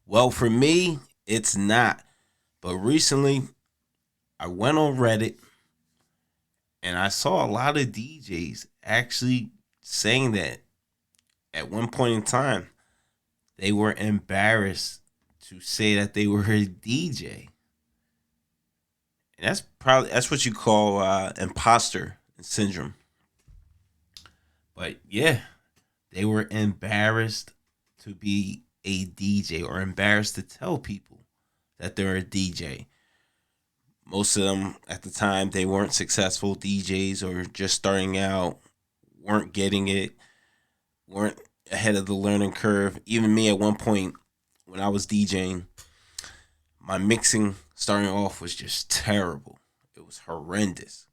Well, for me, it's not. But recently, I went on Reddit and I saw a lot of DJs actually saying that at one point in time they were embarrassed to say that they were a DJ. And that's what you call imposter syndrome. But yeah, they were embarrassed to be a DJ or embarrassed to tell people that they're a DJ. Most of them at the time they weren't successful DJs or just starting out, weren't getting it, weren't ahead of the learning curve. Even me at one point when I was DJing, my mixing starting off was just terrible. It was horrendous.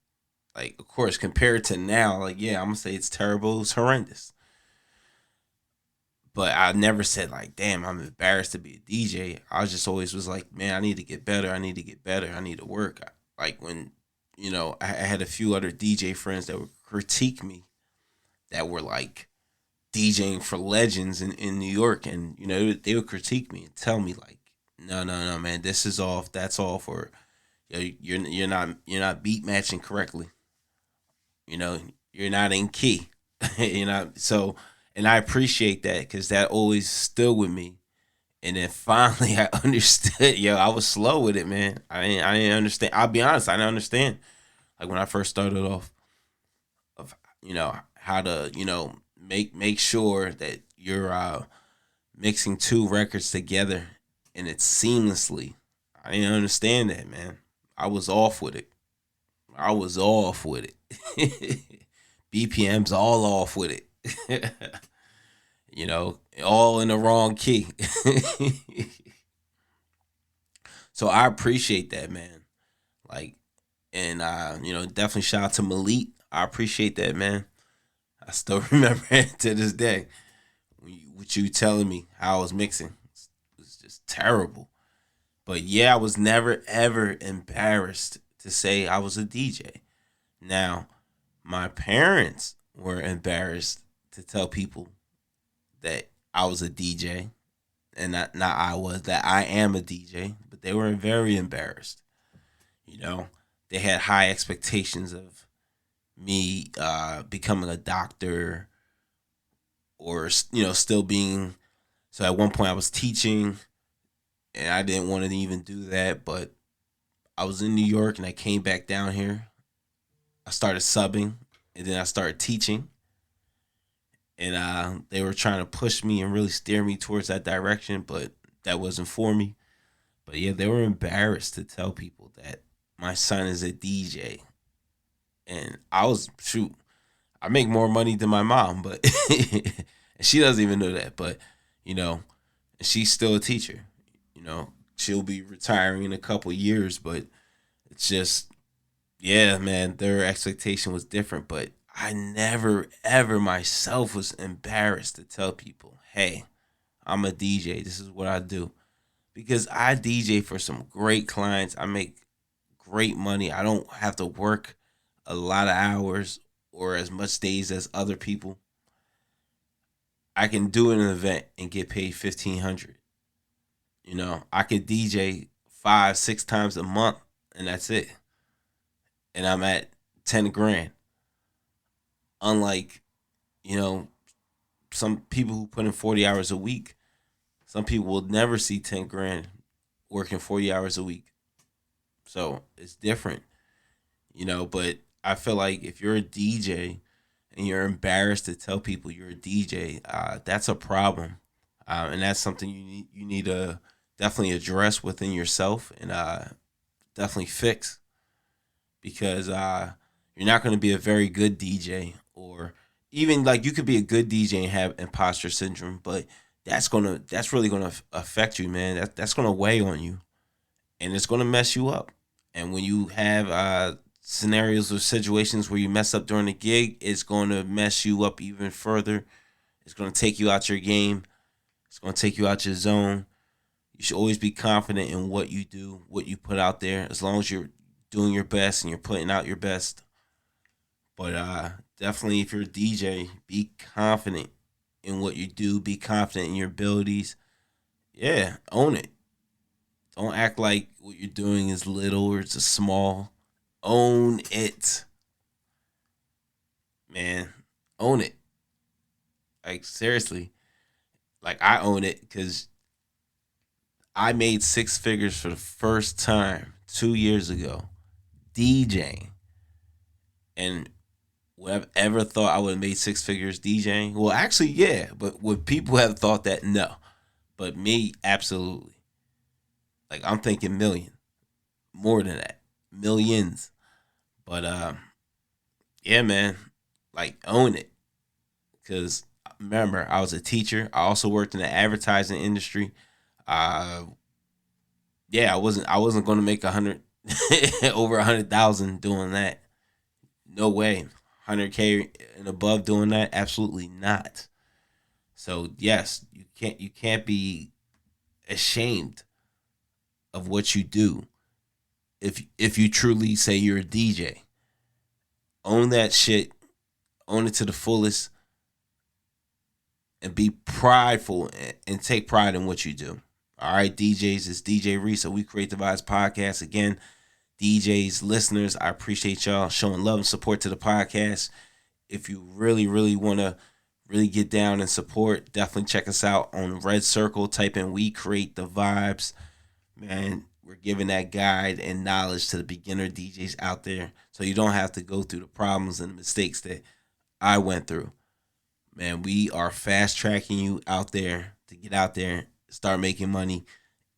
Like, of course, compared to now, like, yeah, I'm gonna say it's terrible. It's horrendous. But I never said like, damn, I'm embarrassed to be a DJ. I just always was like, man, I need to get better. I need to get better. I need to work. Like when, I had a few other DJ friends that would critique me that were like DJing for legends in New York, and they would critique me and tell me like, no, no, no, man, this is off. That's off. Or you're not beat matching correctly. You know, you're not in key. So, and I appreciate that because that always stood with me. And then finally, I understood. Yo, I was slow with it, man. I didn't understand. I'll be honest, I didn't understand. Like when I first started off, of how to make sure that you're mixing two records together and it's seamlessly. I didn't understand that, man. I was off with it. I was off with it. BPM's all off with it. All in the wrong key. So I appreciate that, man. Like, and definitely shout out to Malik. I appreciate that, man. I still remember it to this day. With you telling me how I was mixing, it was just terrible. But yeah, I was never ever embarrassed to say I was a DJ. Now, my parents were embarrassed to tell people that I was a DJ, and not I was, that I am a DJ, but they were very embarrassed. You know, they had high expectations of me becoming a doctor or still being. So at one point I was teaching, and I didn't want to even do that, but I was in New York and I came back down here. I started subbing, and then I started teaching, and they were trying to push me and really steer me towards that direction, but that wasn't for me. But yeah, they were embarrassed to tell people that my son is a DJ, and I was shoot. I make more money than my mom, but and she doesn't even know that. But you know, she's still a teacher. She'll be retiring in a couple years, but it's just, yeah, man, their expectation was different. But I never ever myself was embarrassed to tell people, hey, I'm a DJ. This is what I do. Because I DJ for some great clients. I make great money. I don't have to work a lot of hours or as much days as other people. I can do an event and get paid 1,500. I could DJ 5, 6 times a month, and that's it. And I'm at 10 grand. Unlike, you know, some people who put in 40 hours a week, some people will never see 10 grand working 40 hours a week. So it's different, but I feel like if you're a DJ and you're embarrassed to tell people you're a DJ, that's a problem. And that's something you need to definitely address within yourself and definitely fix, because you're not going to be a very good DJ, or even like you could be a good DJ and have imposter syndrome, but that's really gonna affect you, man. That's gonna weigh on you, and it's gonna mess you up. And when you have scenarios or situations where you mess up during the gig, it's gonna mess you up even further. It's gonna take you out your game. It's gonna take you out your zone. You should always be confident in what you do, what you put out there, as long as you're doing your best and you're putting out your best. But definitely, if you're a DJ, be confident in what you do. Be confident in your abilities, Yeah, own it. Don't act like what you're doing is little or it's a small. Own it, man. Own it. Like seriously. Like I own it because I made six figures for the first time 2 years ago DJing. And would I've ever thought I would have made six figures DJing? Well, actually, yeah. But would people have thought that? No. But me, absolutely. Like I'm thinking million, more than that, millions. But yeah, man, like own it. Cause remember, I was a teacher. I also worked in the advertising industry. Uh, yeah, I wasn't gonna make 100 over 100,000 doing that. No way. 100K and above doing that? Absolutely not. So yes, you can't be ashamed of what you do if you truly say you're a DJ. Own that shit, own it to the fullest, and be prideful and take pride in what you do. All right, DJs, it's DJ Reese, We Create the Vibes podcast. Again, DJs, listeners, I appreciate y'all showing love and support to the podcast. If you really, really want to really get down and support, definitely check us out on Red Circle. Type in We Create the Vibes. Man, we're giving that guide and knowledge to the beginner DJs out there so you don't have to go through the problems and mistakes that I went through. Man, we are fast tracking you out there to get out there, start making money,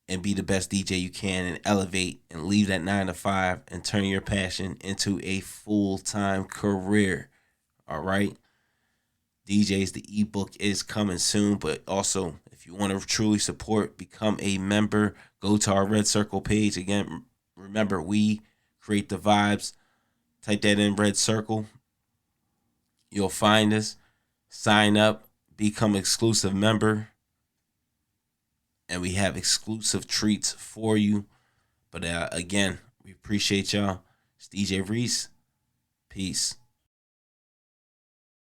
and be the best DJ you can and elevate and leave that 9 to 5 and turn your passion into a full time career. All right. DJs, the ebook is coming soon, but also if you want to truly support, become a member. Go to our Red Circle page. Again, remember, we create the vibes. Type that in Red Circle. You'll find us. Sign up, become exclusive member, and we have exclusive treats for you. But again, we appreciate y'all. It's DJ Reese. Peace.